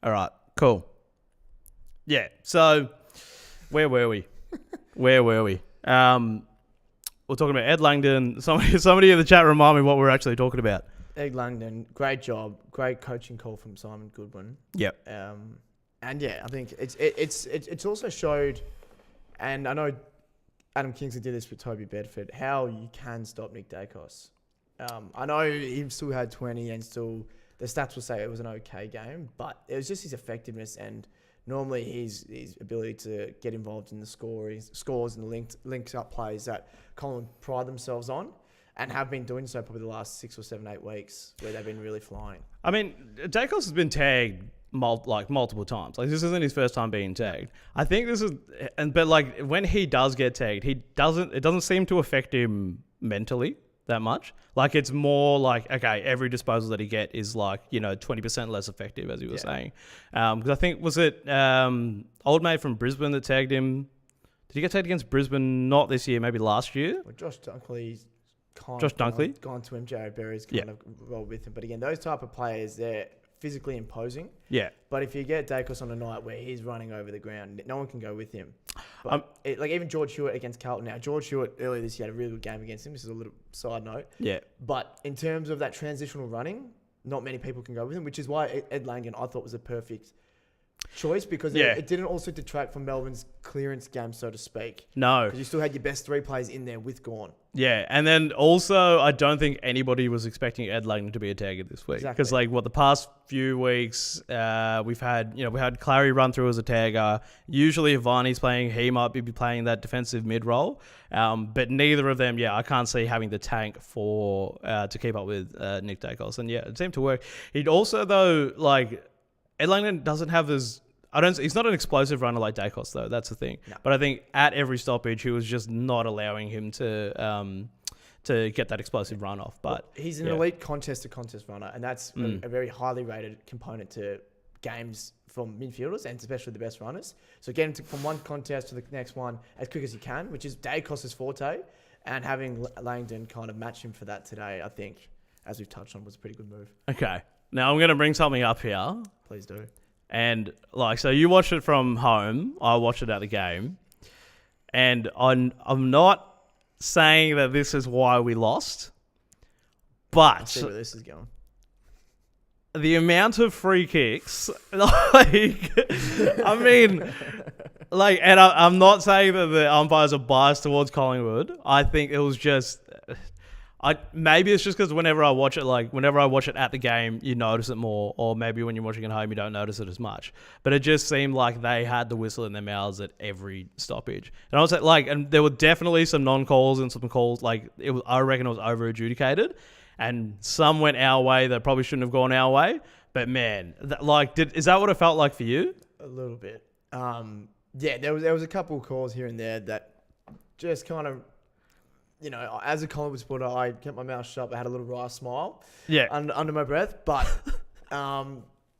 All right, cool. Yeah, so where were we? We're talking about Ed Langdon. Somebody in the chat remind me what we're actually talking about. Ed Langdon, great job. Great coaching call from Simon Goodwin. Yep. And yeah, I think it's also showed, and I know Adam Kingsley did this with Toby Bedford, how you can stop Nick Dacos. I know he still had 20 and still the stats will say it was an okay game, but it was just his effectiveness and normally his ability to get involved in the scores and the links up plays that Collingwood pride themselves on and have been doing so probably the last 6 or 7, 8 weeks where they've been really flying. I mean, Dacos has been tagged multiple times. Like, this isn't his first time being tagged. I think this is, but like when he does get tagged, it doesn't seem to affect him mentally that much. Like, it's more like, okay, every disposal that he get is like, 20% less effective, as you were saying. Because I think, was it old mate from Brisbane that tagged him? Did he get tagged against Brisbane? Not this year, maybe last year? Well, Josh Dunkley's gone to him. Jared Berry's kind of rolled with him. But again, those type of players, they're physically imposing. Yeah. But if you get Dacos on a night where he's running over the ground, no one can go with him. But like even George Hewitt against Carlton. Now, George Hewitt earlier this year had a really good game against him. This is a little side note. Yeah. But in terms of that transitional running, not many people can go with him, which is why Ed Langdon I thought was a perfect choice because it didn't also detract from Melbourne's clearance game, so to speak. No. Because you still had your best 3 players in there with Gawn. Yeah, and then also, I don't think anybody was expecting Ed Langdon to be a tagger this week. Because, the past few weeks, we've had Clary run through as a tagger. Usually, if Varney's playing, he might be playing that defensive mid-role. But neither of them, I can't see having the tank for to keep up with Nick Dacos. And, it seemed to work. He'd also, though, Ed Langdon doesn't have this... he's not an explosive runner like Dacos, though. That's the thing. No. But I think at every stoppage, he was just not allowing him to get that explosive run off. But he's an elite contest-to-contest runner, and that's a very highly rated component to games from midfielders, and especially the best runners. So getting from one contest to the next one as quick as you can, which is Dacos' forte, and having Langdon kind of match him for that today, I think, as we've touched on, was a pretty good move. Okay. Now, I'm going to bring something up here. Please do. And so you watched it from home. I watched it at the game, and I'm not saying that this is why we lost, but I see where this is going. The amount of free kicks, and I'm not saying that the umpires are biased towards Collingwood. I think it was just. Maybe it's just because whenever I watch it at the game, you notice it more, or maybe when you're watching at home, you don't notice it as much. But it just seemed like they had the whistle in their mouths at every stoppage, and I was and there were definitely some non-calls and some calls. I reckon it was over adjudicated, and some went our way that probably shouldn't have gone our way. But man, is that what it felt like for you? A little bit. There was a couple of calls here and there that just kind of. As a Collingwood supporter, I kept my mouth shut. I had a little wry smile under my breath. But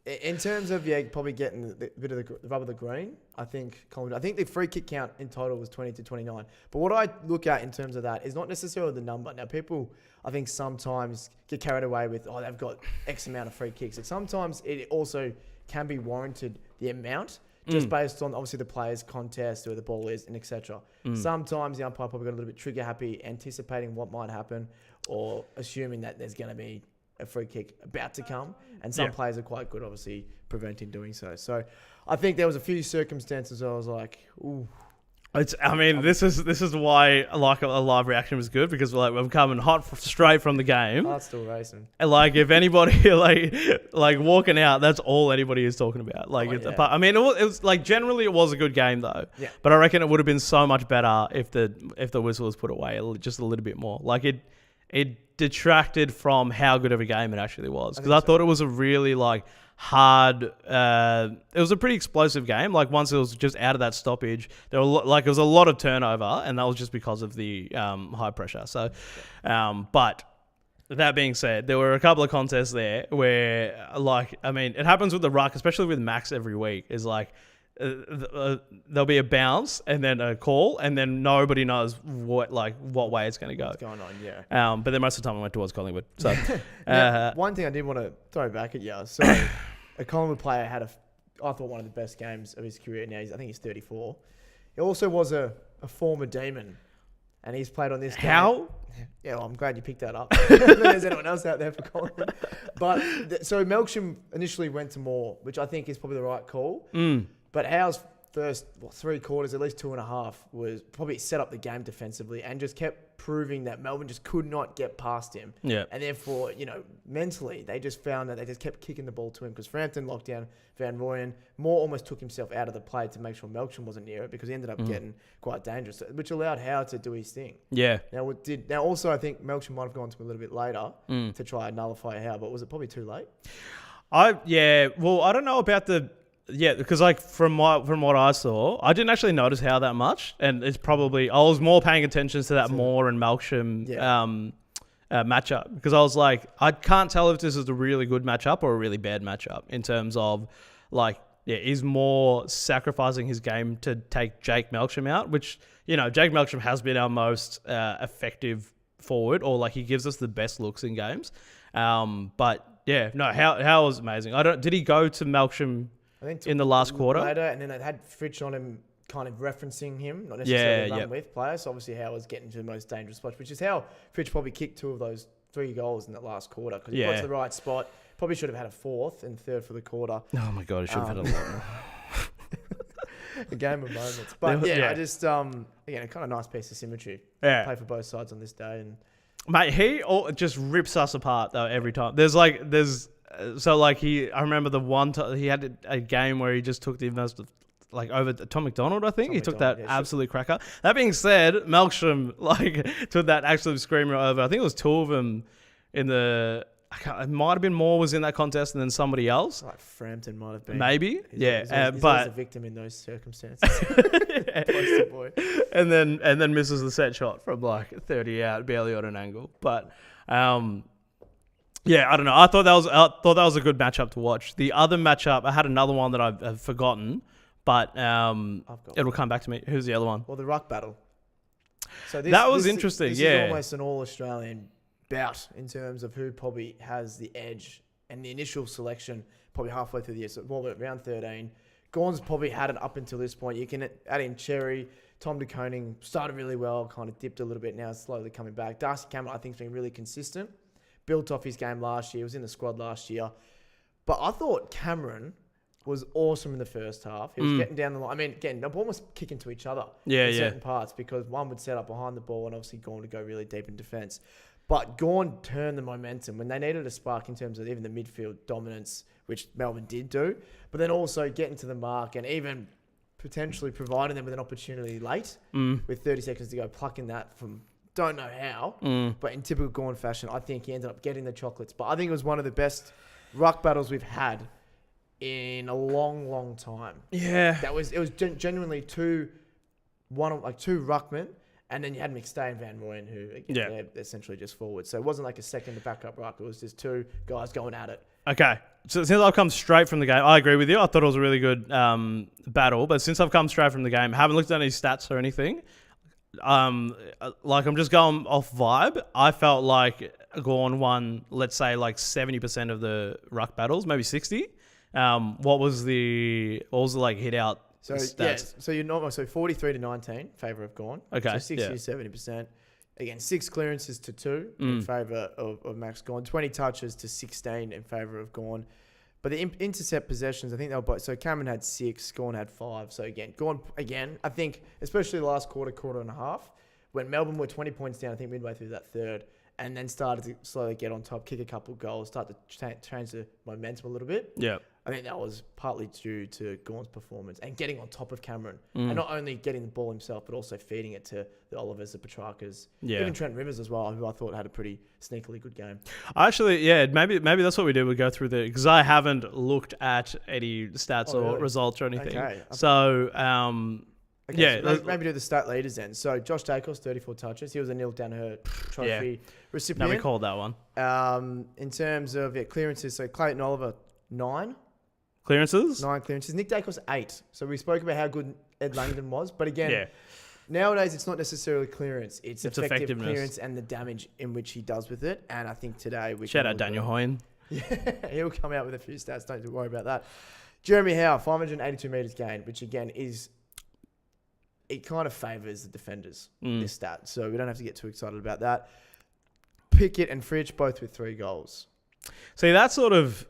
in terms of probably getting the bit of the rub of the green, I think the free kick count in total was 20 to 29. But what I look at in terms of that is not necessarily the number. Now, people, I think, sometimes get carried away with, they've got X amount of free kicks. And sometimes it also can be warranted, the amount, just based on obviously the players' contest, where the ball is, and etc. Sometimes the umpire probably got a little bit trigger happy, anticipating what might happen, or assuming that there's going to be a free kick about to come. And some players are quite good, obviously, preventing doing so. So I think there was a few circumstances where I was like, ooh. This is why a live reaction was good, because we're coming hot straight from the game. Heart's still racing. And if anybody walking out, that's all anybody is talking about. It was generally it was a good game though. Yeah. But I reckon it would have been so much better if the whistle was put away just a little bit more. It detracted from how good of a game it actually was, because I thought it was a really hard. It was a pretty explosive game. Once it was just out of that stoppage, there were it was a lot of turnover, and that was just because of the high pressure. So, but that being said, there were a couple of contests there where it happens with the ruck, especially with Max every week. Is there'll be a bounce and then a call, and then nobody knows what way it's going to go. What's going on? Yeah. But then most of the time I went towards Collingwood. So now, one thing I did want to throw back at you. So a Collingwood player had I thought, one of the best games of his career. Now, I think he's 34. He also was a former Demon, and he's played on this game. How? Yeah, well, I'm glad you picked that up. I don't know if there's anyone else out there for Collingwood. But, so Melksham initially went to Moore, which I think is probably the right call. But Howe's first 3 quarters, at least 2.5, was probably set up the game defensively and just kept proving that Melbourne just could not get past him. Yeah. And therefore, mentally, they just found that they just kept kicking the ball to him because Frampton locked down Van Rooyen. Moore almost took himself out of the play to make sure Melksham wasn't near it because he ended up getting quite dangerous, which allowed Howe to do his thing. Yeah. Now also, I think Melksham might have gone to him a little bit later to try and nullify Howe, but was it probably too late? Well, I don't know about because like from what I saw, I didn't actually notice how that much, and it's probably I was more paying attention to that Moore and Melksham matchup because I was like, I can't tell if this is a really good matchup or a really bad matchup in terms of like, is Moore sacrificing his game to take Jake Melksham out, which Jake Melksham has been our most effective forward, or like he gives us the best looks in games, but Howe was amazing. Did he go to Melksham? I think in the last quarter later, and then it had Fritsch on him, kind of referencing him, not necessarily run with players. So obviously, Howe was getting to the most dangerous spot, which is how Fritsch probably kicked 2 of those 3 goals in that last quarter because he got to the right spot. Probably should have had a 4th and 3rd for the quarter. Oh my god, he should have had a lot more. A game of moments, but I just again a kind of nice piece of symmetry. Play for both sides on this day, and mate, he just rips us apart though every time. I remember the one time he had a game where he just took the most, like over Tom McDonald, I think. He took that absolute cracker. That being said, Melksham took that absolute screamer over. I think it was 2 of them in the. It might have been Moore was in that contest and then somebody else. Like Frampton might have been. Maybe. He's always a victim in those circumstances. Poster boy. And then misses the set shot from like 30 out, barely on an angle. But I don't know. I thought that was a good matchup to watch. The other matchup, I had another one that I've forgotten, but it'll come back to me. Who's the other one? Well, the ruck battle. So that was interesting. This is almost an all-Australian bout in terms of who probably has the edge and the initial selection probably halfway through the year. So around 13. Gawn's probably had it up until this point. You can add in Cherry. Tom de Koning started really well, kind of dipped a little bit, now slowly coming back. Darcy Cameron, I think, has been really consistent. Built off his game last year. He was in the squad last year. But I thought Cameron was awesome in the first half. He was getting down the line. I mean, again, they're almost kicking to each other in certain parts because one would set up behind the ball and obviously Gawn to go really deep in defence. But Gawn turned the momentum when they needed a spark in terms of even the midfield dominance, which Melbourne did do. But then also getting to the mark and even potentially providing them with an opportunity late with 30 seconds to go, plucking that from... Don't know how, but in typical Gawn fashion, I think he ended up getting the chocolates. But I think it was one of the best ruck battles we've had in a long, long time. Yeah, it was genuinely two ruckmen, and then you had McStay and Van Rooyen, who they're essentially just forwards. So it wasn't like a second to back up ruck. It was just 2 guys going at it. Okay, so since I've come straight from the game, I agree with you. I thought it was a really good battle, but since I've come straight from the game, haven't looked at any stats or anything. I'm just going off vibe. I felt like Gawn won, let's say, like 70% of the ruck battles, maybe 60. What was the like Hitout stats? So you're not 43 to 19 favour of Gawn. Okay, so 60 to 70%. Again, 6 clearances to 2 in favour of Max Gawn. 20 touches to 16 in favour of Gawn. But the intercept possessions, I think they were both. So Cameron had 6, Gawn had 5. So Gawn, I think, especially the last quarter and a half, when Melbourne were 20 points down, I think midway through that third, and then started to slowly get on top, kick a couple of goals, start to change the momentum a little bit. Yeah. I think that was partly due to Gawn's performance and getting on top of Cameron. And not only getting the ball himself, but also feeding it to the Olivers, the Petrarcas, even Trent Rivers as well, who I thought had a pretty sneakily good game. Actually, maybe that's what we do. We go through because I haven't looked at any stats or results or anything. Okay. So, maybe do the stat leaders then. So Josh Dacos, 34 touches. He was a Neil Danaher trophy recipient. No, we called that one. In terms of clearances, so Clayton Oliver, 9. Clearances? 9 clearances. Nick Dacos, 8. So we spoke about how good Ed Langdon was. But again, nowadays it's not necessarily clearance. It's effective clearance and the damage in which he does with it. And I think today... Shout out Daniel Hoyen. Yeah, he'll come out with a few stats. Don't worry about that. Jeremy Howe, 582 metres gained, which again it kind of favours the defenders, this stat. So we don't have to get too excited about that. Pickett and Fritsch both with 3 goals. See, that's sort of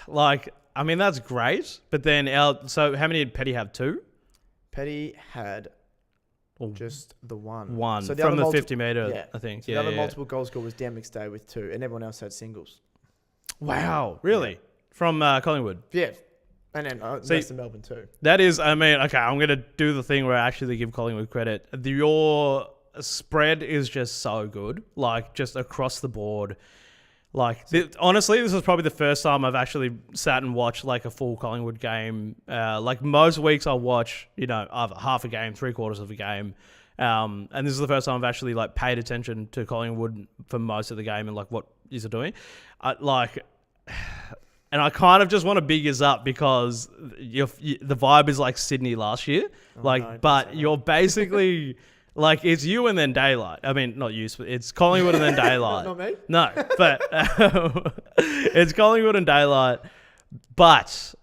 like, I mean, that's great. But then, so how many did Petty have? 2? Petty had just the one. One so from the 50-metre, I think. So the other multiple goal scorer was Dan McStay with 2, and everyone else had singles. Wow, really? Yeah. From Collingwood? Yeah. And then rest of Melbourne too. That is, I mean, okay, I'm going to do the thing where I actually give Collingwood credit. Your spread is just so good, like just across the board. Like, honestly, this is probably the first time I've actually sat and watched like a full Collingwood game. Like most weeks I'll watch, either half a game, 3/4 of a game. And this is the first time I've actually like paid attention to Collingwood for most of the game and like what is it doing. And I kind of just want to big us up because the vibe is like Sydney last year. But you're basically like, it's you and then daylight. I mean, not you, but it's Collingwood and then daylight. Not me? No, but it's Collingwood and daylight. But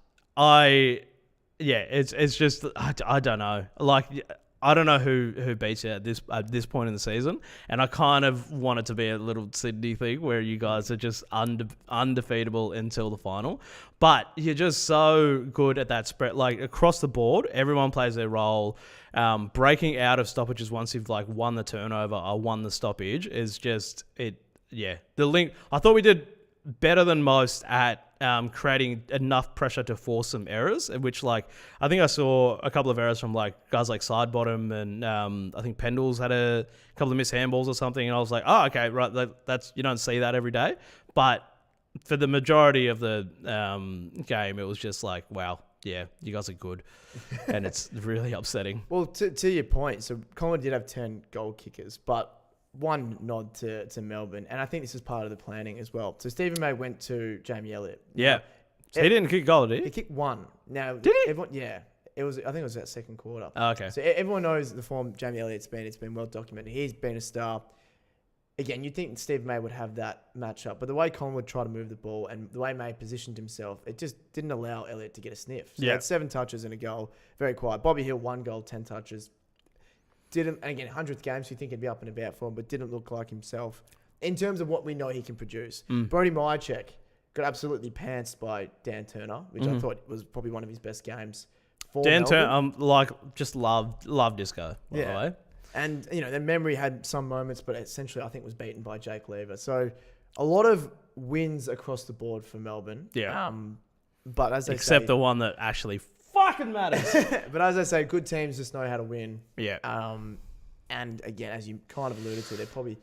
it's just, I don't know. Like, I don't know who beats you at this point in the season, and I kind of want it to be a little Sydney thing where you guys are just undefeatable until the final. But you're just so good at that spread, like across the board. Everyone plays their role. Breaking out of stoppages once you've like won the turnover or won the stoppage is just it. Yeah, the link. I thought we did better than most at creating enough pressure to force some errors, which like I think I saw a couple of errors from like guys like Sidebottom and I think Pendles had a couple of missed handballs or something, and I was like, oh, okay, right, that's you don't see that every day. But for the majority of the game, it was just like, wow, yeah, you guys are good, and it's really upsetting. Well, to your point, so Collingwood did have 10 goal kickers, but one nod to Melbourne, and I think this is part of the planning as well. So Stephen May went to Jamie Elliott. Yeah. So he didn't kick a goal, did he? He kicked one. Now, did he? Yeah. I think it was that second quarter. Oh, okay. So everyone knows the form Jamie Elliott's been. It's been well documented. He's been a star. Again, you'd think Stephen May would have that matchup, but the way Collingwood tried to move the ball and the way May positioned himself, it just didn't allow Elliott to get a sniff. So he had 7 touches and a goal. Very quiet. Bobby Hill, 1 goal, 10 touches. Didn't, and again, 100th game, so you think he'd be up and about for him, but didn't look like himself in terms of what we know he can produce. Brody Myercheck got absolutely pantsed by Dan Turner, which I thought was probably one of his best games. Dan Turner, just loved Disco, by the way. And, their memory had some moments, but essentially I think was beaten by Jake Lever. So a lot of wins across the board for Melbourne. Yeah. But as Except the one that actually fucking matters. But as I say, good teams just know how to win. Yeah. And again, as you kind of alluded to, they're probably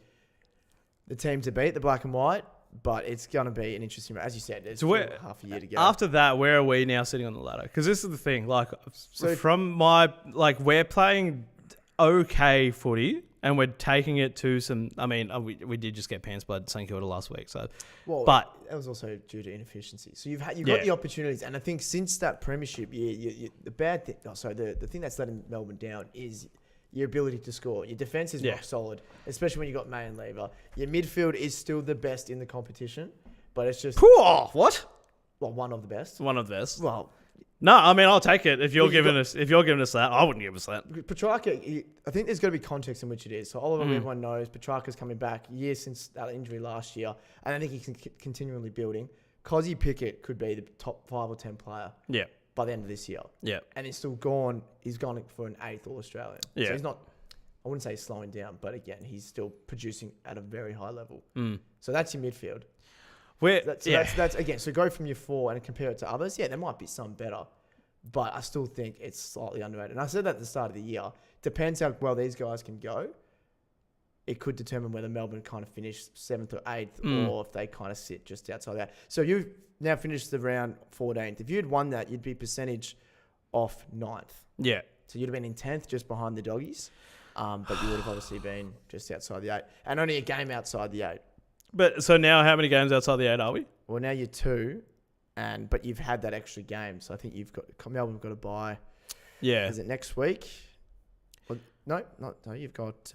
the team to beat, the black and white. But it's going to be an interesting, as you said, it's half a year to go. After that, where are we now sitting on the ladder? Because this is the thing. Like, from we're playing okay footy, and we're taking it to some. I mean, we did just get pants by St Kilda last week, so. Well, but that was also due to inefficiency. So you've got the opportunities, and I think since that premiership, the bad thing. Oh, sorry, the thing that's letting Melbourne down is your ability to score. Your defense is rock solid, especially when you got May and Lever. Your midfield is still the best in the competition, but it's just what? Well, one of the best. One of the best. Well. No, I mean I'll take it if you're giving us that. I wouldn't give us that. Petrarca, I think there's got to be context in which it is. So Oliver, everyone knows Petrarca's coming back years since that injury last year, and I think he's continually building. Cozzy Pickett could be the top 5 or 10 player. Yeah. By the end of this year. Yeah. And he's still gone. He's gone for an 8th All-Australian. Yeah. So he's not. I wouldn't say he's slowing down, but again, he's still producing at a very high level. So that's your midfield. That's again. So go from your 4 and compare it to others. Yeah, there might be some better, but I still think it's slightly underrated. And I said that at the start of the year. Depends how well these guys can go. It could determine whether Melbourne kind of finish 7th or 8th, or if they kind of sit just outside that. So you've now finished the round 14th. If you'd won that, you'd be percentage off 9th. Yeah. So you'd have been in 10th, just behind the Doggies. But you would have obviously been just outside the 8. And only a game outside the 8. But so now how many games outside the 8 are we? Well, now you're 2, but you've had that extra game. So I think Melbourne have got to buy. Yeah. Is it next week? Well, no, you've got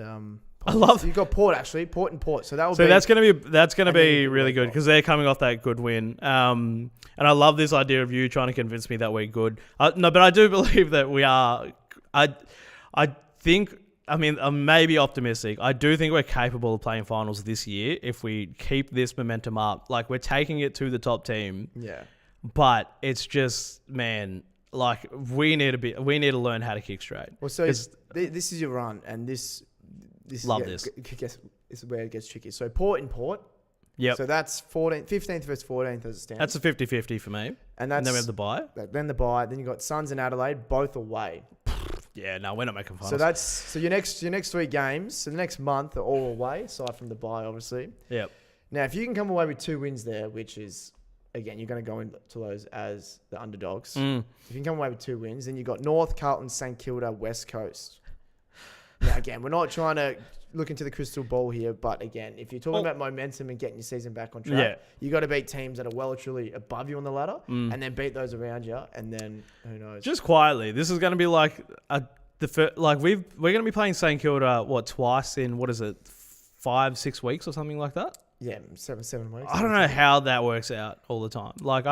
I love. So you got Port actually, Port and Port. So that's gonna be really good because they're coming off that good win. And I love this idea of you trying to convince me that we're good. No, but I do believe that we are. I think. I mean, I'm maybe optimistic. I do think we're capable of playing finals this year if we keep this momentum up. Like, we're taking it to the top team. Yeah. But it's just, man, like, we need to learn how to kick straight. Well, so this is your run, and this love this is where it gets tricky. So Port and Port. Yep. So that's 15th versus 14th as it stands. That's a 50-50 for me. And then we have the bye. Then the bye. Then you got Suns and Adelaide, both away. Yeah, no, we're not making finals. So your next 3 games, so the next month are all away, aside from the bye, obviously. Yep. Now, if you can come away with 2 wins there, which is, again, you're going to go into those as the underdogs. If you can come away with 2 wins, then you've got North, Carlton, St Kilda, West Coast. Now, again, we're not trying to look into the crystal ball here, but again, if you're talking about momentum and getting your season back on track, you got to beat teams that are well and truly above you on the ladder, and then beat those around you, and then who knows? Just quietly, this is going to be like we're going to be playing St Kilda twice in 5-6 weeks or something like that. Yeah, 7 weeks. I don't know how that works out all the time. Like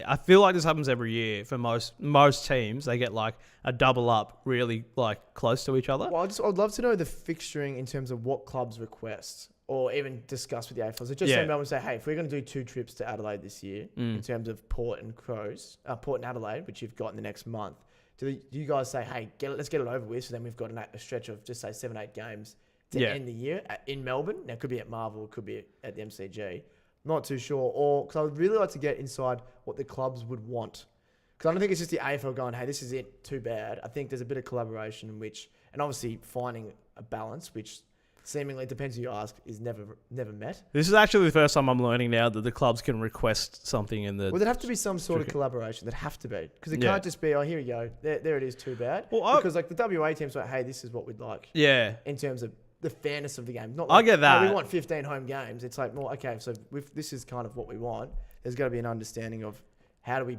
I feel like this happens every year for most teams. They get like a double up really like close to each other. Well, I'd love to know the fixturing in terms of what clubs request or even discuss with the AFL. So just say Melbourne say, hey, if we're going to do 2 trips to Adelaide this year in terms of Port and Adelaide, which you've got in the next month, do you guys say, hey, let's get it over with? So then we've got a stretch of just say 7-8 games to end the year in Melbourne. Now, it could be at Marvel, it could be at the MCG. Not too sure. Or because I would really like to get inside what the clubs would want. Because I don't think it's just the AFL going, hey, this is it, too bad. I think there's a bit of collaboration and obviously finding a balance, which seemingly, depends who you ask, is never met. This is actually the first time I'm learning now that the clubs can request something in the... Well, there'd have to be some sort of collaboration. There'd have to be. Because it can't just be, oh, here we go. There it is, too bad. Well, because like the WA team's like, hey, this is what we'd like. Yeah. In terms of the fairness of the game. Not like, I get that. We want 15 home games. It's like, more, okay, so this is kind of what we want. There's got to be an understanding of how do we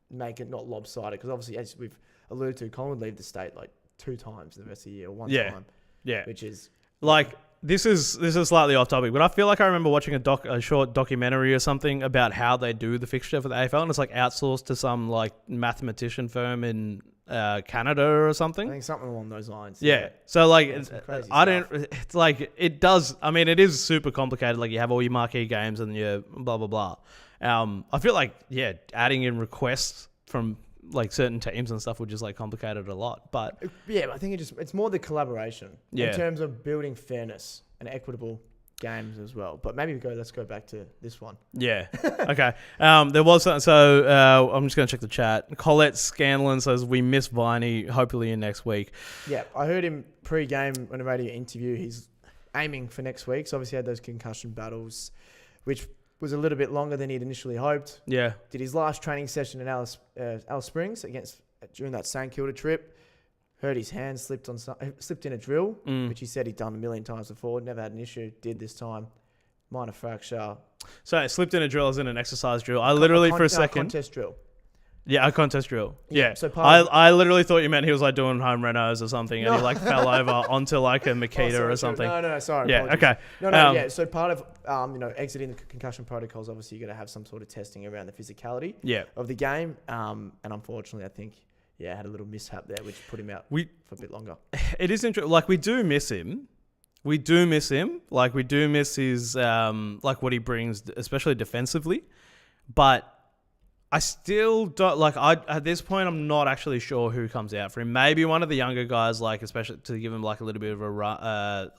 make it not lopsided. Because obviously, as we've alluded to, Collingwood leave the state like 2 times the rest of the year, or 1 time. Yeah. Which is... Like... This is slightly off topic, but I feel like I remember watching a short documentary or something about how they do the fixture for the AFL, and it's like outsourced to some like mathematician firm in Canada or something. I think something along those lines. Yeah. So like, it's like it does. I mean, it is super complicated. Like you have all your marquee games and your blah blah blah. I feel like adding in requests from like certain teams and stuff would just like complicate it a lot. But I think it's more the collaboration in terms of building fairness and equitable games as well. But maybe let's go back to this one. Yeah. Okay. There was so I'm just gonna check the chat. Colette Scanlon says we miss Viney. Hopefully in next week. Yeah, I heard him pre-game on a radio interview. He's aiming for next week. So obviously had those concussion battles, which was a little bit longer than he'd initially hoped. Yeah. Did his last training session in Alice Springs during that St Kilda trip. Heard his hand slipped in a drill, which he said he'd done a million times before. Never had an issue. Did this time. Minor fracture. So it slipped in a drill as in an exercise drill. I literally for a second. Contest drill. Yeah, a contest drill. Yeah. So I literally thought you meant he was like doing home renos or something, and he like fell over onto like a Makita or something. No, sorry. Yeah. Apologies. Okay. No. Yeah. So part of exiting the concussion protocols, obviously you got to have some sort of testing around the physicality of the game. And unfortunately, I think had a little mishap there, which put him out for a bit longer. It is interesting. Like we do miss him. Like we do miss his like what he brings, especially defensively, but. I still don't at this point I'm not actually sure who comes out for him. Maybe one of the younger guys, like especially to give him like a little bit of a run,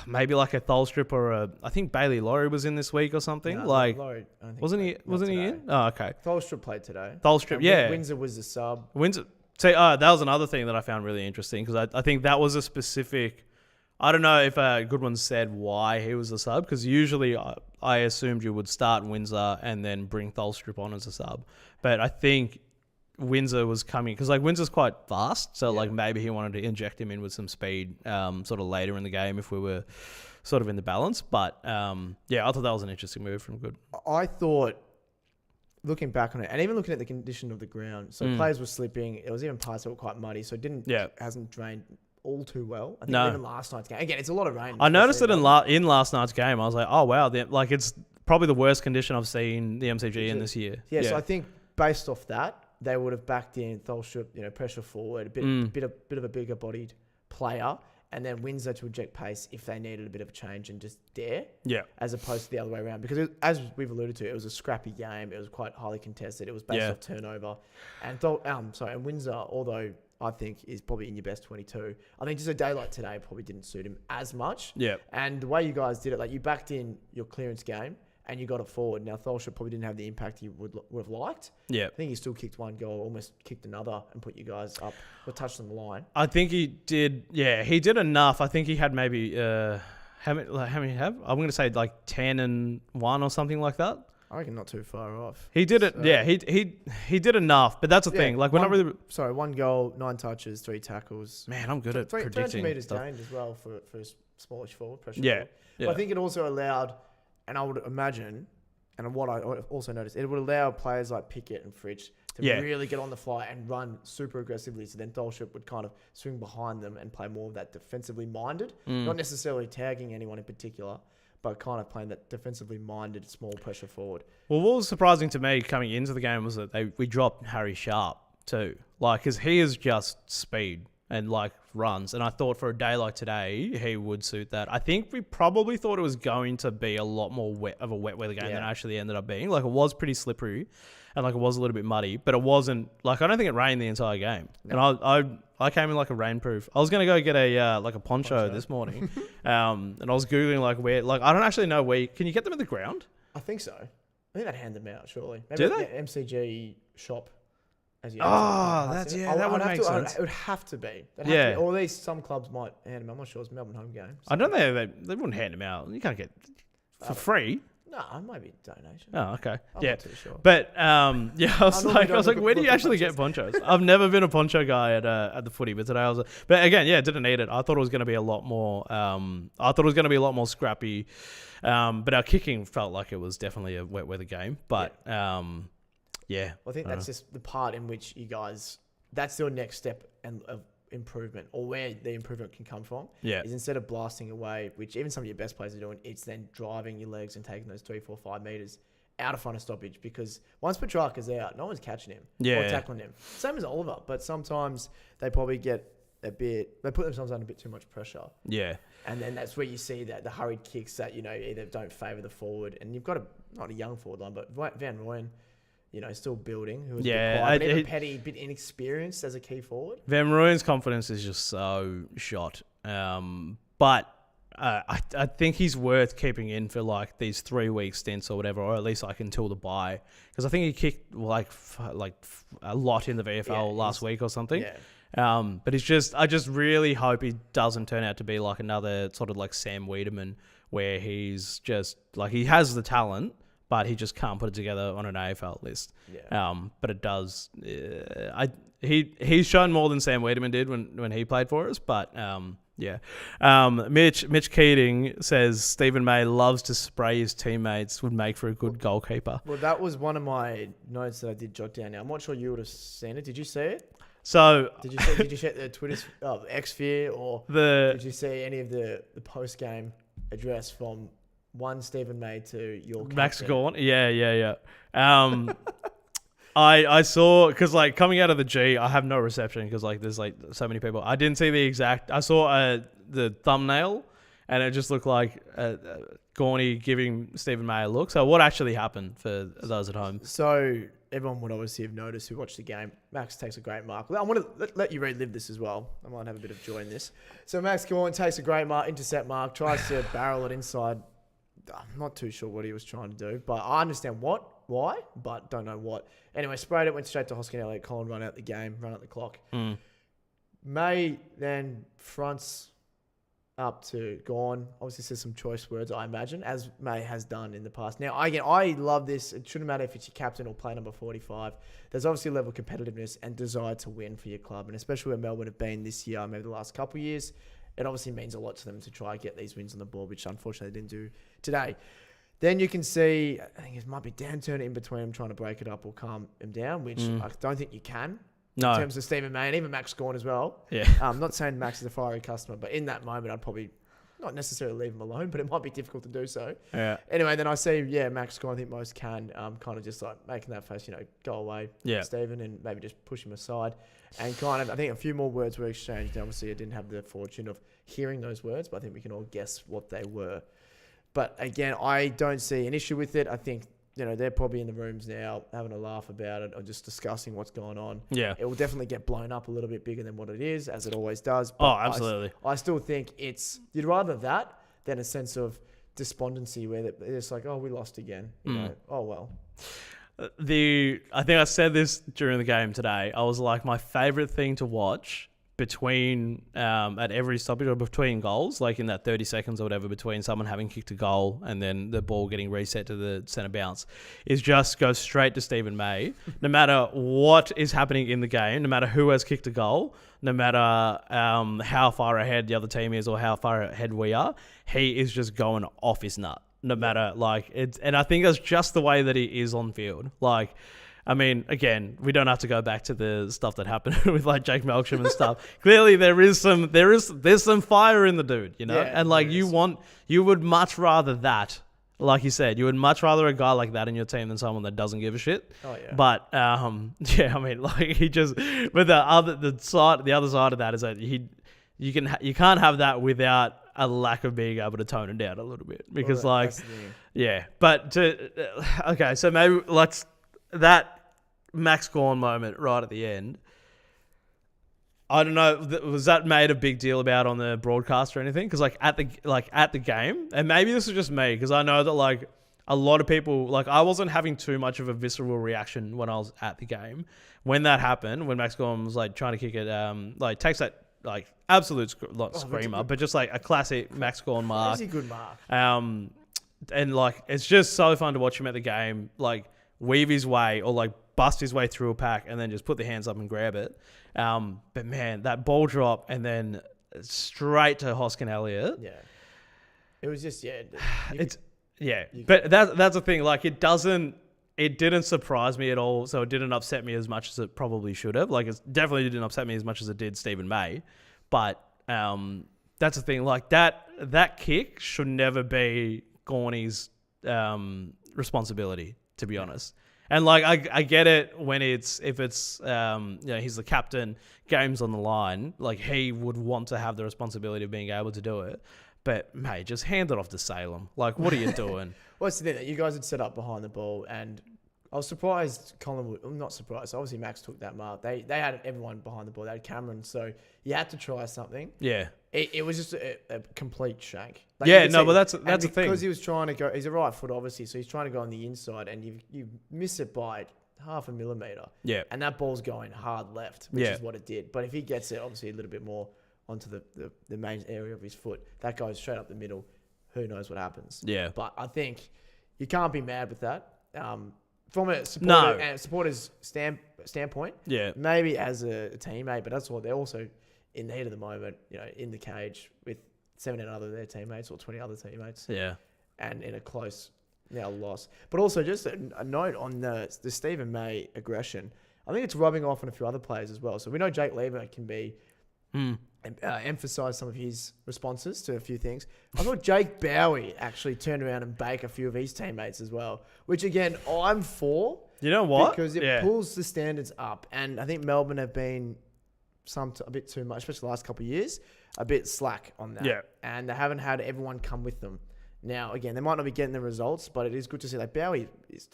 maybe like a Tholstrup or I think Bailey Laurie was in this week or something. No, Laurie, I think wasn't he in? Oh, okay. Tholstrup played today. Windsor was the sub. That was another thing that I found really interesting because I think that was a specific. I don't know if Goodwin said why he was a sub because usually I assumed you would start Windsor and then bring Tholstrup on as a sub. But I think Windsor was coming because like Windsor's quite fast. So like maybe he wanted to inject him in with some speed sort of later in the game if we were sort of in the balance. But I thought that was an interesting move from Good. I thought looking back on it and even looking at the condition of the ground. So players were slipping. It was even parts that were quite muddy. So it hasn't drained all too well. I think even last night's game. Again, it's a lot of rain. I noticed it in last night's game. I was like, oh, wow. Like, it's probably the worst condition I've seen the MCG in this year. Yeah, so I think based off that, they would have backed in Tholstrup, pressure forward, a bit of a bigger bodied player, and then Windsor to inject pace if they needed a bit of a change and just dare. Yeah. As opposed to the other way around. Because as we've alluded to, it was a scrappy game. It was quite highly contested. It was based off turnover. And and Windsor, although I think is probably in your best 22, I think just a day like today probably didn't suit him as much. Yeah. And the way you guys did it, like you backed in your clearance game and you got it forward. Now, Tholstrup probably didn't have the impact he would have liked. Yeah. I think he still kicked one goal, almost kicked another, and put you guys up or touched on the line. I think he did. Yeah, he did enough. I think he had maybe how many have? I'm going to say like 10 and 1 or something like that. I reckon not too far off. He did it. Yeah, he did enough. But that's the thing. Like, we're not really. Sorry, 1 goal, 9 touches, 3 tackles. Man, I'm good at predicting 300 metres stuff. gained as well for a smallish forward pressure. Yeah. But I think it also allowed, and I would imagine, and what I also noticed, it would allow players like Pickett and Fritsch to really get on the fly and run super aggressively. So then Tholstrup would kind of swing behind them and play more of that defensively minded, not necessarily tagging anyone in particular, but kind of playing that defensively minded small pressure forward. Well, what was surprising to me coming into the game was that we dropped Harry Sharp too. Like, because he is just speed and like runs. And I thought for a day like today, he would suit that. I think we probably thought it was going to be a lot more wet weather game than it actually ended up being. Like, it was pretty slippery and like it was a little bit muddy, but it wasn't like, I don't think it rained the entire game. No. And I came in like a rainproof. I was going to go get a poncho this morning. And I was Googling like where, like, I don't actually know where, can you get them at the ground? I think so. I think they'd hand them out, surely. Maybe do they? MCG shop. That would make sense. It would have to be. Or at least some clubs might hand them. I'm not sure. It's Melbourne home game. I don't think they wouldn't hand them out. You can't get for free. No, maybe donation. Oh, okay. I'm not too sure. But I was like, where do you actually get ponchos? I've never been a poncho guy at the footy, but today I was. But again, didn't need it. I thought it was going to be a lot more. Scrappy. But our kicking felt like it was definitely a wet weather game. But Well, I think that's just the part in which you guys, that's your next step of improvement, or where the improvement can come from. Yeah. Is instead of blasting away, which even some of your best players are doing, it's then driving your legs and taking those 3, 4, 5 meters out of front of stoppage, because once Petrarca's out, no one's catching him or tackling him. Same as Oliver, but sometimes they probably get they put themselves under a bit too much pressure. Yeah. And then that's where you see that the hurried kicks that, either don't favour the forward, and you've got not a young forward line, but Van Rooyen, still building. Who was a bit quiet, even Petty, a bit inexperienced as a key forward. Van Rooyen's confidence is just so shot. But I think he's worth keeping in for like these 3-week stints or whatever, or at least like until the bye, because I think he kicked like a lot in the VFL last week or something. Yeah. But I just really hope he doesn't turn out to be like another sort of like Sam Wiedemann, where he's just like, he has the talent, but he just can't put it together on an AFL list. Yeah. But it does. He's shown more than Sam Wiedemann did when he played for us. But Mitch Keating says Stephen May loves to spray his teammates, would make for a good goalkeeper. Well, that was one of my notes that I did jot down. Now, I'm not sure you would have seen it. Did you see it? So did you check the Twitter X-Fear, or did you see any of the post game address from one Stephen May to your captain? Max Gawn? Yeah. I saw, because like coming out of the G, I have no reception because like there's like so many people. I didn't see the exact. I saw the thumbnail, and it just looked like Gawny giving Stephen May a look. So what actually happened for those at home? So everyone would obviously have noticed who watched the game. Max takes a great mark. I want to let you relive this as well. I might have a bit of joy in this. So Max Gawn takes a great intercept mark, tries to barrel it inside. I'm not too sure what he was trying to do, but I understand why, but don't know what. Anyway, sprayed it, went straight to Hoskin Elliott. Colin run out the game, run out the clock. May then fronts up to Gawn. Obviously says some choice words, I imagine, as May has done in the past. Now, again, I love this. It shouldn't matter if it's your captain or play number 45. There's obviously a level of competitiveness and desire to win for your club, and especially where Melbourne have been this year, maybe the last couple of years. It obviously means a lot to them to try and get these wins on the board, which unfortunately they didn't do today. Then you can see, I think it might be Dan Turner in between them trying to break it up or calm him down, which I don't think you can. in terms of Stephen May and even Max Gawn as well. Yeah. I'm not saying Max is a fiery customer, but in that moment, I'd probably not necessarily leave him alone, but it might be difficult to do so. Yeah. Anyway, then I see, Max Gawn, I think most can kind of just like making that face, go away, Stephen, and maybe just push him aside. And kind of, I think a few more words were exchanged. Obviously, I didn't have the fortune of hearing those words, but I think we can all guess what they were. But again, I don't see an issue with it. I think, they're probably in the rooms now having a laugh about it or just discussing what's going on. Yeah. It will definitely get blown up a little bit bigger than what it is, as it always does. But absolutely. I still think you'd rather that than a sense of despondency where it's like, oh, we lost again. Oh, well. I think I said this during the game today. I was like, my favorite thing to watch between at every stoppage or between goals, like in that 30 seconds or whatever between someone having kicked a goal and then the ball getting reset to the centre bounce, is just go straight to Stephen May. No matter what is happening in the game, no matter who has kicked a goal, no matter how far ahead the other team is or how far ahead we are, he is just going off his nut. No matter and I think that's just the way that he is on field. I mean, again, we don't have to go back to the stuff that happened with like Jake Melksham and stuff. Clearly, there's some fire in the dude, and you would much rather that, like you said, you would much rather a guy like that in your team than someone that doesn't give a shit. Oh yeah. But I mean, he just. But the other side of that is that you can't have that without a lack of being able to tone it down a little bit because But so maybe let's. That Max Gawn moment right at the end, I don't know, was that made a big deal about on the broadcast or anything? Because at the game, and maybe this is just me, because I know that a lot of people, I wasn't having too much of a visceral reaction when I was at the game. When that happened, when Max Gawn was trying to kick it, takes that absolute screamer, but just a classic Max Gawn mark. Crazy good mark. And it's just so fun to watch him at the game, weave his way or bust his way through a pack and then just put the hands up and grab it. But man, that ball drop and then straight to Hoskin Elliott. Yeah. It was just, But that's the thing. It didn't surprise me at all. So it didn't upset me as much as it probably should have. It definitely didn't upset me as much as it did Stephen May. But that's the thing. That kick should never be Gawny's responsibility, to be honest. And I get it when if it's he's the captain, game's on the line, he would want to have the responsibility of being able to do it. But mate, just hand it off to Salem. What are you doing? What's the thing that you guys had set up behind the ball, and I was surprised Collingwood. I'm not surprised. Obviously, Max took that mark. They had everyone behind the ball. They had Cameron, so you had to try something. Yeah. It was just a complete shank. But that's the thing. Because he was trying to go, he's a right foot, obviously, so he's trying to go on the inside, and you miss it by half a millimetre. Yeah. And that ball's going hard left, which is what it did. But if he gets it, obviously, a little bit more onto the main area of his foot, that goes straight up the middle. Who knows what happens? Yeah. But I think you can't be mad with that. From a supporter's standpoint, maybe as a teammate, but that's what they're also in the heat of the moment, in the cage with 17 other of their teammates or 20 other teammates. Yeah. And in a close loss. But also just a note on the Stephen May aggression. I think it's rubbing off on a few other players as well. So we know Jake Lever can be emphasise some of his responses to a few things. I thought Jake Bowie actually turned around and bake a few of his teammates as well, which again, I'm for. You know what? Because it pulls the standards up. And I think Melbourne have been a bit too much, especially the last couple of years, a bit slack on that. Yeah. And they haven't had everyone come with them. Now, again, they might not be getting the results, but it is good to see that Bowie is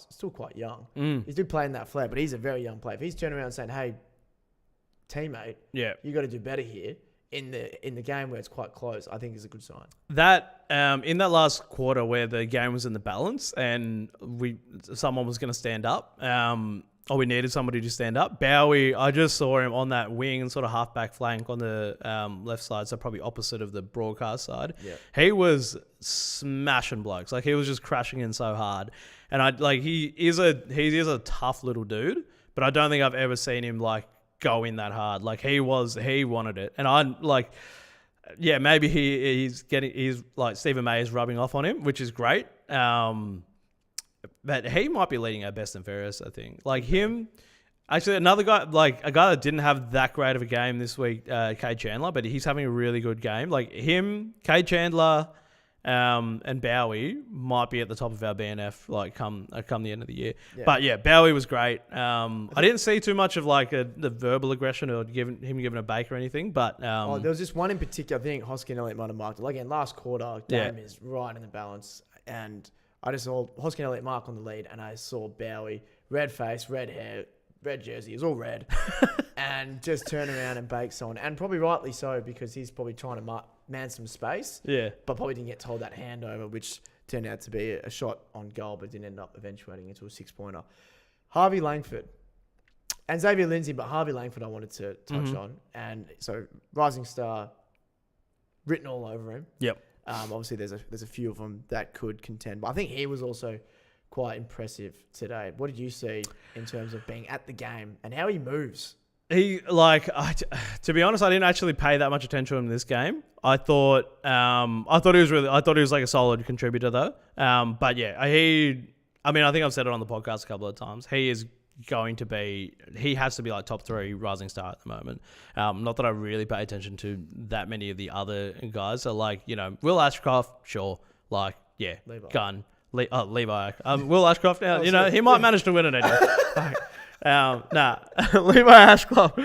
still quite young. He's still playing that flair, but he's a very young player. If he's turning around and saying, hey, teammate, you got to do better here in the game where it's quite close, I think is a good sign. That in that last quarter where the game was in the balance and someone was going to stand up, or we needed somebody to stand up. Bowie, I just saw him on that wing and sort of halfback flank on the left side, so probably opposite of the broadcast side. Yeah. He was smashing blokes. He was just crashing in so hard. And he is a tough little dude, but I don't think I've ever seen him go in that hard. He wanted it. And maybe he's Stephen May is rubbing off on him, which is great. But he might be leading our best and fairest, I think. Him, Actually, another guy, like a guy that didn't have that great of a game this week, Cade Chandler, but he's having a really good game. Like him, Cade Chandler, and Bowie might be at the top of our BNF like come the end of the year. Yeah. But yeah, Bowie was great. I didn't see too much of like the verbal aggression or giving a bake or anything. But there was this one in particular. I think Hoskin Elliott might have marked it. Like in last quarter, game is right in the balance, and I just saw Hoskin Elliott mark on the lead, and I saw Bowie, red face, red hair, red jersey, it was all red, and just turn around and bake someone, and probably rightly so because he's probably trying to man some space. Yeah, but probably didn't get told that handover, which turned out to be a shot on goal, but didn't end up eventuating into a 6-pointer. Harvey Langford and Xavier Lindsay, but Harvey Langford I wanted to touch on, and so rising star written all over him. Yep. Obviously, there's a few of them that could contend, but I think he was also quite impressive today. What did you see in terms of being at the game and how he moves? To be honest, I didn't actually pay that much attention to him in this game. I thought he was like a solid contributor though. But yeah, I think I've said it on the podcast a couple of times. He has to be like top 3 rising star at the moment. Not that I really pay attention to that many of the other guys. So like, Will Ashcroft, sure. Like, yeah, Levi. Gun. Levi. Will Ashcroft, he might manage to win it anyway. Levi Ashcroft,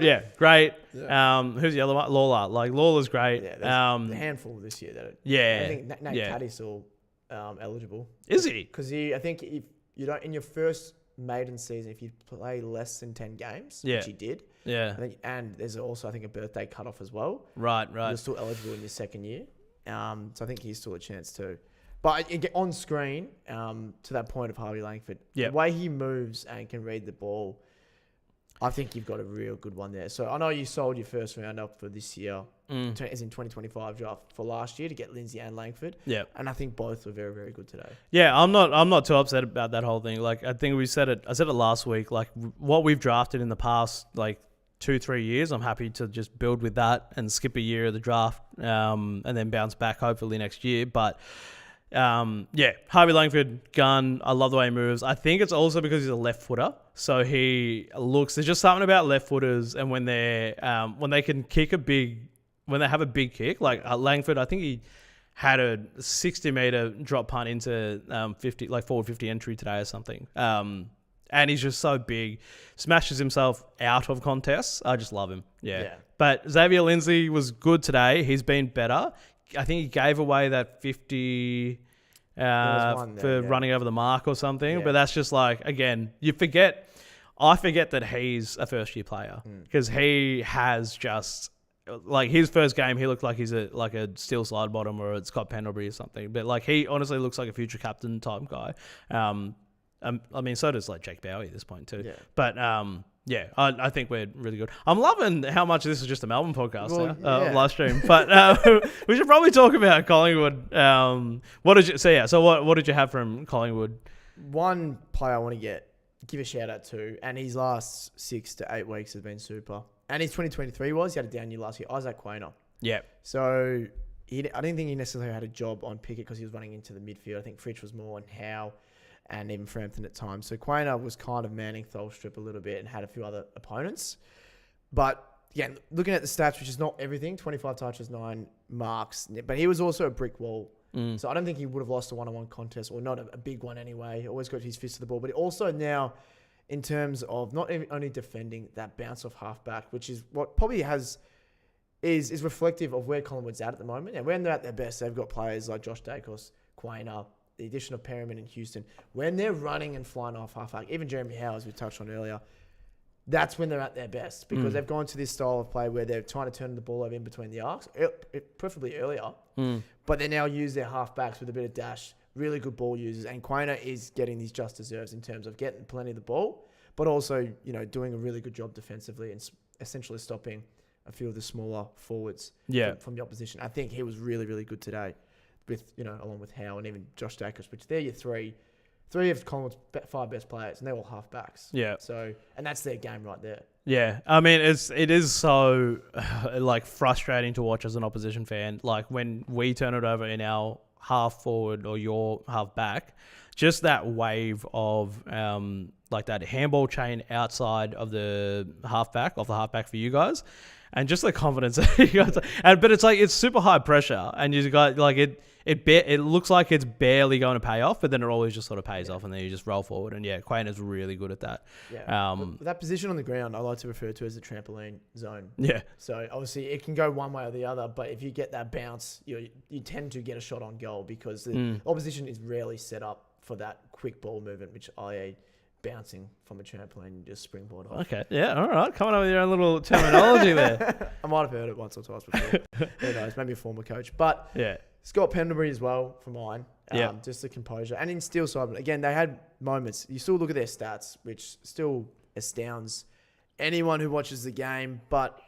yeah, great. Yeah. Who's the other one? Lawler. Like Lawler's great. Yeah, there's a handful this year that. I think Nate Caddy's still eligible. Is he? Because I think if you don't in your first maiden season, if you play less than 10 games, which he did. Yeah. And there's also I think a birthday cutoff as well. Right. You're still eligible in your second year. So I think he's still a chance too. But on screen, to that point of Harvey Langford, the way he moves and can read the ball, I think you've got a real good one there. So I know you sold your first round up for this year, as in 2025 draft for last year to get Lindsay and Langford. Yeah, and I think both were very, very good today. Yeah, I'm not too upset about that whole thing. Like I think I said it last week. Like what we've drafted in the past, like 2-3 years, I'm happy to just build with that and skip a year of the draft, and then bounce back hopefully next year. But Harvey Langford, gun. I love the way he moves. I think it's also because he's a left footer. So there's just something about left footers, and when they can kick when they have a big kick, like Langford, I think he had a 60-meter drop punt into forward 50 entry today or something. And he's just so big, smashes himself out of contests. I just love him. Yeah. But Xavier Lindsay was good today. He's been better. I think he gave away that 50 for running over the mark or something. Yeah. But that's just like, again, I forget that he's a first-year player because he has just, like his first game, he looked like he's a steel slide bottom or a Scott Pendlebury or something. But like he honestly looks like a future captain type guy. So does like Jake Bowie at this point too. Yeah. But I think we're really good. I'm loving how much this is just a Melbourne podcast live stream. But we should probably talk about Collingwood. What did you have from Collingwood? One player I want to give a shout out to, and his last 6 to 8 weeks has been super. And his 2023 he had a down year last year. Isaac Quainer. Yeah. So I didn't think he necessarily had a job on Pickett because he was running into the midfield. I think Fritsch was more on Howe and even Frampton at times. So Quainer was kind of manning Tholstrup a little bit and had a few other opponents. But again, looking at the stats, which is not everything, 25 touches, 9 marks. But he was also a brick wall. So I don't think he would have lost a one-on-one contest, or not a big one anyway. Always got his fist to the ball. But also now, in terms of not only defending that bounce off halfback, which is what probably is reflective of where Collingwood's at the moment. And when they're at their best, they've got players like Josh Dacos, Quainer, the addition of Perriman and Houston. When they're running and flying off halfback, even Jeremy Howe, as we touched on earlier, that's when they're at their best because they've gone to this style of play where they're trying to turn the ball over in between the arcs, preferably earlier. But they now use their halfbacks with a bit of dash, really good ball users. And Quainer is getting these just deserves in terms of getting plenty of the ball, but also, doing a really good job defensively and essentially stopping a few of the smaller forwards from the opposition. I think he was really, really good today with, along with Howe and even Josh Dacos, which they're your three of Collingwood's 5 best players, and they're all halfbacks. Yeah. So, and that's their game right there. Yeah. I mean, it is so like frustrating to watch as an opposition fan. Like when we turn it over in our half forward or your half back, just that wave of like that handball chain outside of the halfback, for you guys, and just the confidence that you guys. But it's like it's super high pressure, and you got like it looks like it's barely going to pay off, but then it always just sort of pays off, and then you just roll forward. And Quain is really good at that. Yeah. That position on the ground, I like to refer to as the trampoline zone. Yeah. So obviously it can go one way or the other, but if you get that bounce, you tend to get a shot on goal because the opposition is rarely set up for that quick ball movement, which i.e. bouncing from a trampoline and just springboard off. Okay. Yeah. All right. Coming up with your own little terminology there. I might have heard it once or twice before. Who knows? Maybe a former coach. But Scott Pendlebury as well for mine. Just the composure. And in Steel side, again, they had moments. You still look at their stats, which still astounds anyone who watches the game. But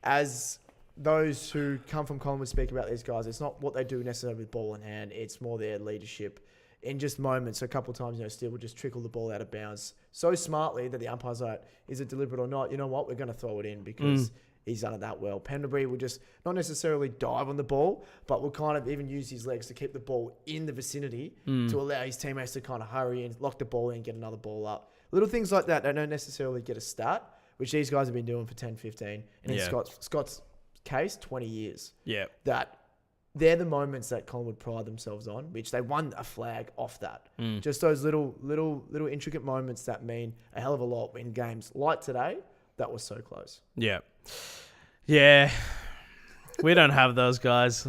as those who come from Collingwood speak about these guys, it's not what they do necessarily with ball in hand. It's more their leadership in just moments. So a couple of times, Steel would just trickle the ball out of bounds so smartly that the umpire's like, is it deliberate or not? You know what? We're going to throw it in because he's done it that well. Pendlebury will just not necessarily dive on the ball, but will kind of even use his legs to keep the ball in the vicinity to allow his teammates to kind of hurry in, lock the ball in, get another ball up. Little things like that don't necessarily get a stat, which these guys have been doing for 10, 15. And in Scott's case, 20 years. Yeah. That they're the moments that Collingwood pride themselves on, which they won a flag off that. Just those little intricate moments that mean a hell of a lot in games like today. That was so close. Yeah. Yeah. We don't have those guys.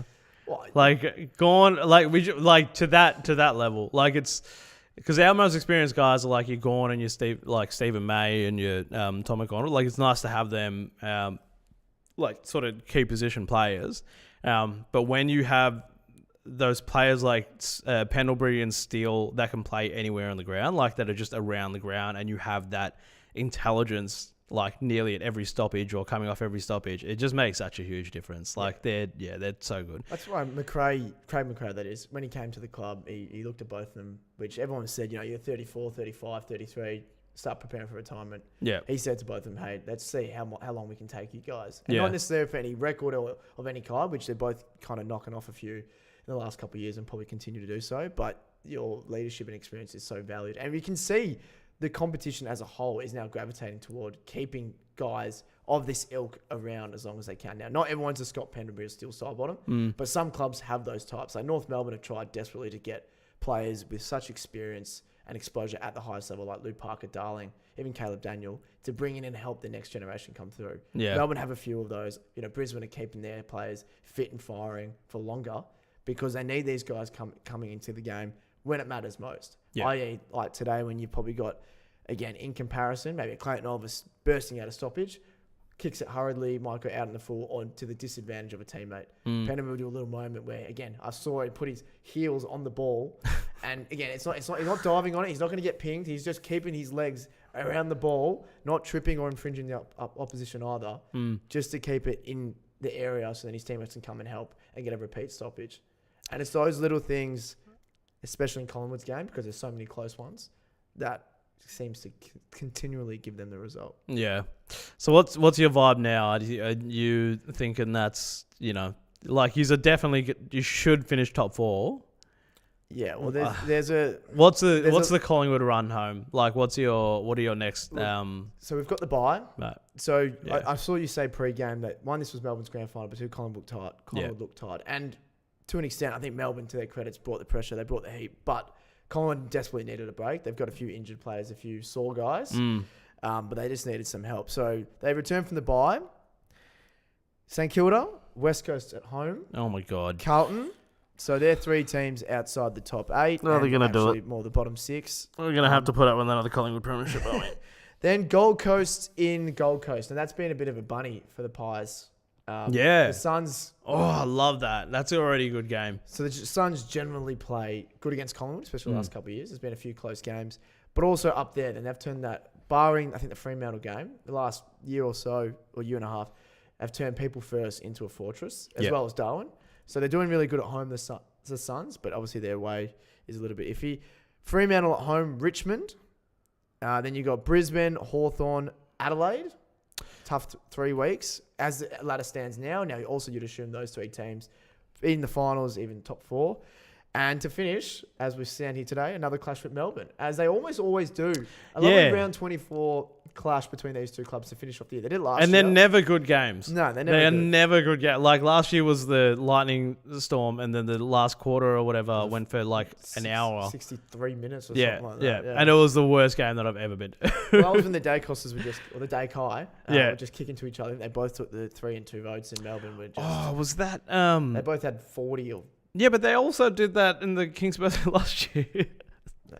Like gone like to that level. Like it's because our most experienced guys are like your Gawn and your Stephen May and your Tom McConnell. Like it's nice to have them like sort of key position players. But when you have those players like Pendlebury and Steele that can play anywhere on the ground, like that are just around the ground, and you have that intelligence like nearly at every stoppage or coming off every stoppage, it just makes such a huge difference. Like they're so good. That's why Craig McRae, that is, when he came to the club, he looked at both of them, which everyone said, you're 34, 35, 33, start preparing for retirement. Yeah. He said to both of them, hey, let's see how long we can take you guys. And not necessarily for any record or of any kind, which they're both kind of knocking off a few in the last couple of years and probably continue to do so. But your leadership and experience is so valued. And we can see the competition as a whole is now gravitating toward keeping guys of this ilk around as long as they can. Now, not everyone's a Scott Pendlebury or Steel side bottom, but some clubs have those types. Like North Melbourne have tried desperately to get players with such experience and exposure at the highest level, like Lou Parker, Darling, even Caleb Daniel, to bring in and help the next generation come through. Yeah. Melbourne have a few of those. Brisbane are keeping their players fit and firing for longer because they need these guys coming into the game when it matters most. Yeah. I.e., like today when you've probably got, again, in comparison, maybe a Clayton Oliver bursting out of stoppage, kicks it hurriedly, might go out in the full on to the disadvantage of a teammate. Pendlebury will do a little moment where, again, I saw him put his heels on the ball. And again, he's not diving on it. He's not going to get pinged. He's just keeping his legs around the ball, not tripping or infringing the opposition either, just to keep it in the area so then his teammates can come and help and get a repeat stoppage. And it's those little things, especially in Collingwood's game, because there's so many close ones, that seems to continually give them the result. Yeah. So what's your vibe now? Are you thinking that's, like you should finish top 4? Yeah. Well, there's a what's the Collingwood run home? Like what are your next? So we've got the bye. Right. So yeah. I saw you say pre-game that one, this was Melbourne's grand final, but two, Collingwood looked tired, and to an extent, I think Melbourne, to their credits, brought the pressure. They brought the heat, but Collingwood desperately needed a break. They've got a few injured players, a few sore guys, but they just needed some help. So they returned from the bye. St Kilda, West Coast at home. Oh my God. Carlton. So they're 3 teams outside the top 8. No, they're going to do it. More the bottom 6. We're going to have to put up with another Collingwood premiership, aren't we? Then Gold Coast in Gold Coast. And that's been a bit of a bunny for the Pies. The Suns. Oh, I love that. That's already a good game. So the Suns generally play good against Collingwood, especially the last couple of years. There's been a few close games. But also up there, then they've turned that, barring, I think, the Fremantle game, the last year or so, or year and a half, have turned people first into a fortress, as well as Darwin. So they're doing really good at home, the Suns, but obviously their way is a little bit iffy. Fremantle at home, Richmond. Then you got Brisbane, Hawthorn, Adelaide. Tough 3 weeks. As the ladder stands now, you'd assume those 3 teams in the finals, even top 4. And to finish, as we stand here today, another clash with Melbourne, as they almost always do. A lovely round 24 clash between these two clubs to finish off the year. They did last year. And they're never good games. No, they're never good games. Like last year was the lightning storm, and then the last quarter or whatever went for like an hour. 63 minutes or something like that. Yeah, and it was the worst game that I've ever been to. Well, when the Dacosses were the Dakai were just kicking to each other. They both took the 3 and 2 votes in Melbourne. Was that... They both had 40 or... Yeah, but they also did that in the King's birthday last year.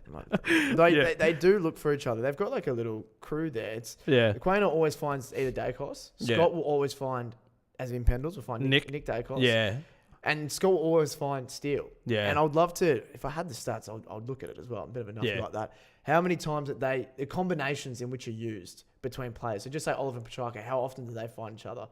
They do look for each other. They've got like a little crew there. Quaynor always finds either Dacos. Scott will always find, as in Pendles, will find Nick Dacos. Yeah. And Scott will always find Steele. Yeah. And I would love to, if I had the stats, I'd look at it as well. I'm a bit of a nuffie like that. How many times that the combinations in which are used between players. So just say Oliver and Petrarca, how often do they find each other?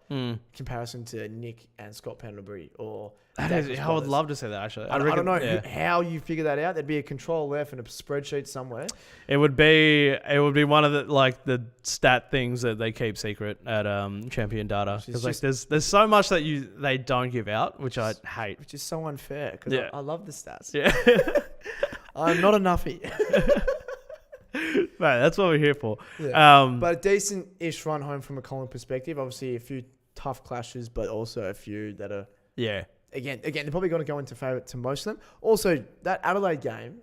Comparison to Nick and Scott Pendlebury or... I would love to see that, actually. I don't know how you figure that out. There'd be a control F and a spreadsheet somewhere. It would be one of the stat things that they keep secret at Champion Data. Because like there's so much that they don't give out, which I hate. Which is so unfair because I love the stats. Yeah. I'm not a nuffie. Mate, that's what we're here for. Yeah. But a decent-ish run home from a Collingwood perspective. Obviously, a few tough clashes, but also a few that are... Yeah. Again, they're probably going to go into favourite to most of them. Also, that Adelaide game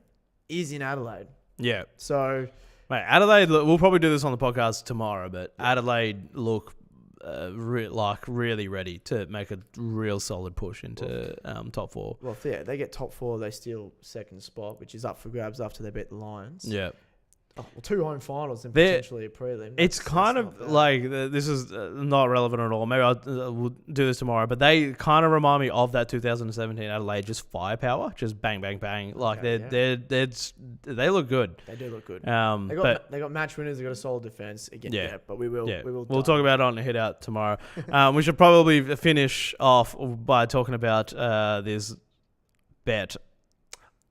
is in Adelaide. Yeah. So... Mate, Adelaide, we'll probably do this on the podcast tomorrow, but Adelaide look really ready to make a real solid push into top 4. Well, yeah, they get top 4, they steal second spot, which is up for grabs after they beat the Lions. Yeah. Oh, well, 2 home finals and potentially a prelim. It's kind of like, this is not relevant at all. Maybe we'll do this tomorrow, but they kind of remind me of that 2017 Adelaide, just firepower, just bang, bang, bang. Like they look good. They do look good. They got match winners. They got a solid defense. Again, but we'll talk about it on Hitout tomorrow. We should probably finish off by talking about this bet.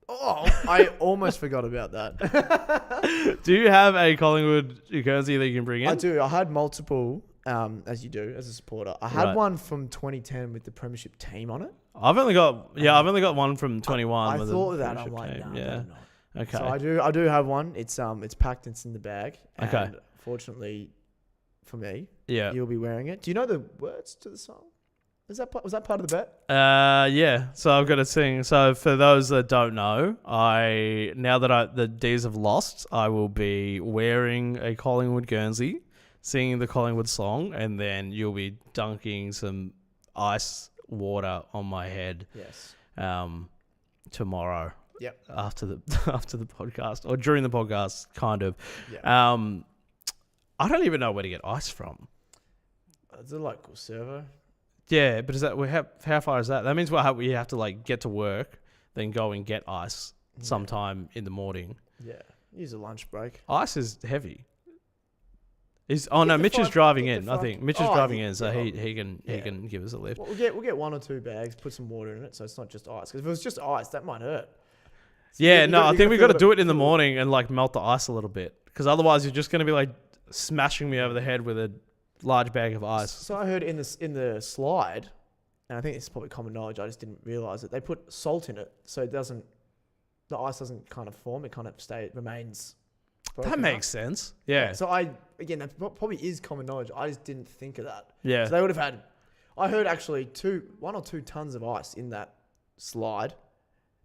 Oh, I almost forgot about that. Do you have a Collingwood Guernsey that you can bring in? I do. I had multiple, as you do, as a supporter. I had one from 2010 with the premiership team on it. I've only got one from 21. I thought of that. I'm like, no, not. Okay. So I do have one. It's packed. It's in the bag. And fortunately for me, you'll be wearing it. Do you know the words to the song? Was that part of the bet? Yeah. So I've got to sing. So for those that don't know, now that the D's have lost, I will be wearing a Collingwood Guernsey, singing the Collingwood song, and then you'll be dunking some ice water on my head. Yes. Tomorrow. Yep. After the podcast or during the podcast, kind of. Yep. I don't even know where to get ice from. It's a local servo. Yeah, but is that how far is that? That means we have to like get to work, then go and get ice sometime in the morning. Yeah, use a lunch break. Ice is heavy. Mitch is driving in. I think Mitch is driving in, so he can give us a lift. Well, we'll get 1 or 2 bags, put some water in it, so it's not just ice. Because if it was just ice, that might hurt. So I think we've got to do it in the morning and like melt the ice a little bit, because otherwise you're just going to be like smashing me over the head with a large bag of ice. So I heard in the slide, and I think it's probably common knowledge, I just didn't realise it, they put salt in it so the ice doesn't kind of form, it kind of remains. That makes sense. Yeah. So that probably is common knowledge. I just didn't think of that. Yeah. So they would have had, I heard actually 1 or 2 tons of ice in that slide.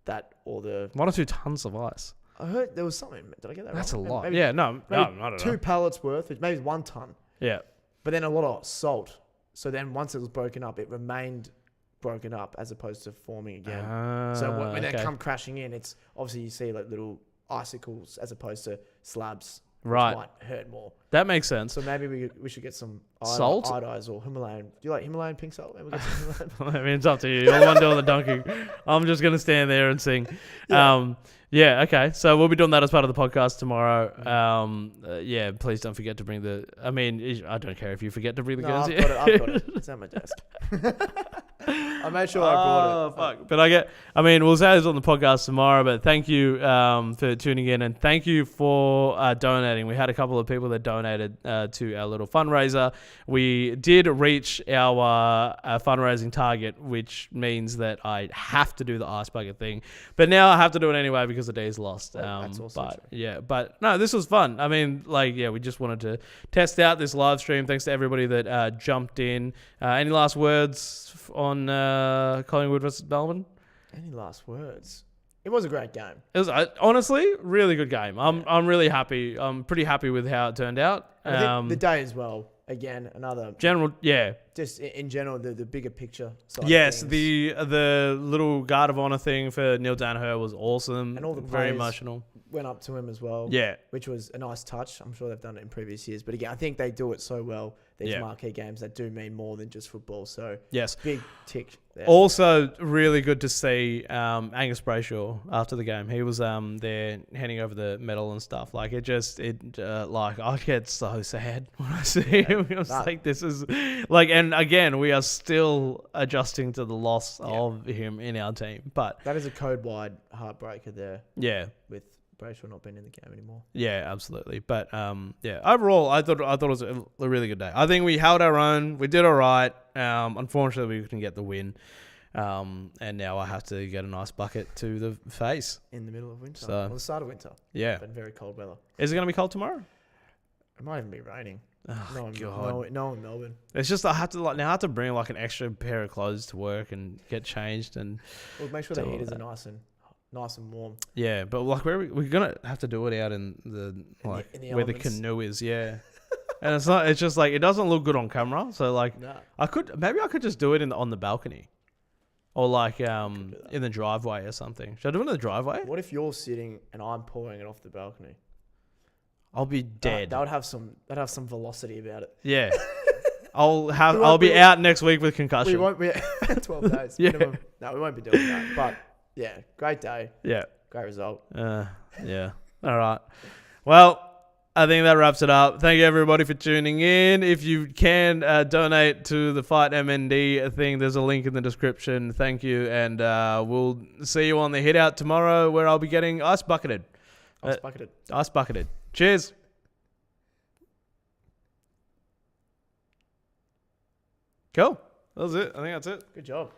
1 or 2 tons of ice. I heard there was something. Did I get that That's wrong? a lot. Maybe, I don't know. 2 pallets worth, maybe 1 ton. Yeah. But then a lot of salt. So then once it was broken up, it remained broken up as opposed to forming again. So when they come crashing in, it's obviously you see like little icicles as opposed to slabs. Right. Which might hurt more. That makes sense. So maybe we should get some salt? Iodize or Himalayan. Do you like Himalayan pink salt? Maybe we'll get some I mean, it's up to you. You're the one doing the dunking. I'm just going to stand there and sing. Yeah. Okay. So we'll be doing that as part of the podcast tomorrow. Please don't forget to bring I don't care if you forget to bring the Guernsey. I've got it. It's at my desk. I made sure I brought it. Fuck. But we'll say this on the podcast tomorrow, but thank you for tuning in, and thank you for donating. We had a couple of people that donated to our little fundraiser. We did reach our fundraising target, which means that I have to do the ice bucket thing. But now I have to do it anyway because the day's lost. That's also true. Yeah, but no, this was fun. I mean, we just wanted to test out this live stream. Thanks to everybody that jumped in. Any last words on Collingwood versus Melbourne? Any last words? It was a great game. It was honestly really good game. I'm really happy. I'm pretty happy with how it turned out. I think the day as well. Again, another general, yeah. Just in general, the bigger picture. Yes, the little guard of honor thing for Neil Danaher was awesome, and all the very emotional. Went up to him as well. Yeah, which was a nice touch. I'm sure they've done it in previous years, but again, I think they do it so well. These marquee games that do mean more than just football. So yes, big tick there. Also, really good to see Angus Brayshaw after the game. He was there handing over the medal and stuff. Like I get so sad when I see him. I was like, this is like, and again, we are still adjusting to the loss of him in our team. But that is a code-wide heartbreaker there. Yeah, with Brayshaw not being in the game anymore. Yeah, absolutely. But overall, I thought it was a really good day. I think we held our own. We did all right. Unfortunately, we couldn't get the win. And now I have to get a nice bucket to the face in the middle of winter. Or the start of winter. Yeah, but very cold weather. Is it going to be cold tomorrow? It might even be raining. Oh, no, in Melbourne. It's just I have to bring like an extra pair of clothes to work and get changed and. Well, make sure the heaters are nice and warm. Yeah, but like we're gonna have to do it out in the where the canoe is. Yeah, and it's not. It's just like it doesn't look good on camera. So like, I could just do it on the balcony, or like in the driveway or something. Should I do it in the driveway? What if you're sitting and I'm pouring it off the balcony? I'll be dead. That would have some velocity about it. Yeah. I'll be out next week with concussion. We won't be 12 days. Yeah. Minimum. No, we won't be doing that. But yeah, great day. Yeah. Great result. Yeah. All right. Well, I think that wraps it up. Thank you everybody for tuning in. If you can donate to the Fight MND thing, there's a link in the description. Thank you. And we'll see you on the Hitout tomorrow where I'll be getting ice bucketed. Ice bucketed. Cheers. Cool. That was it. I think that's it. Good job.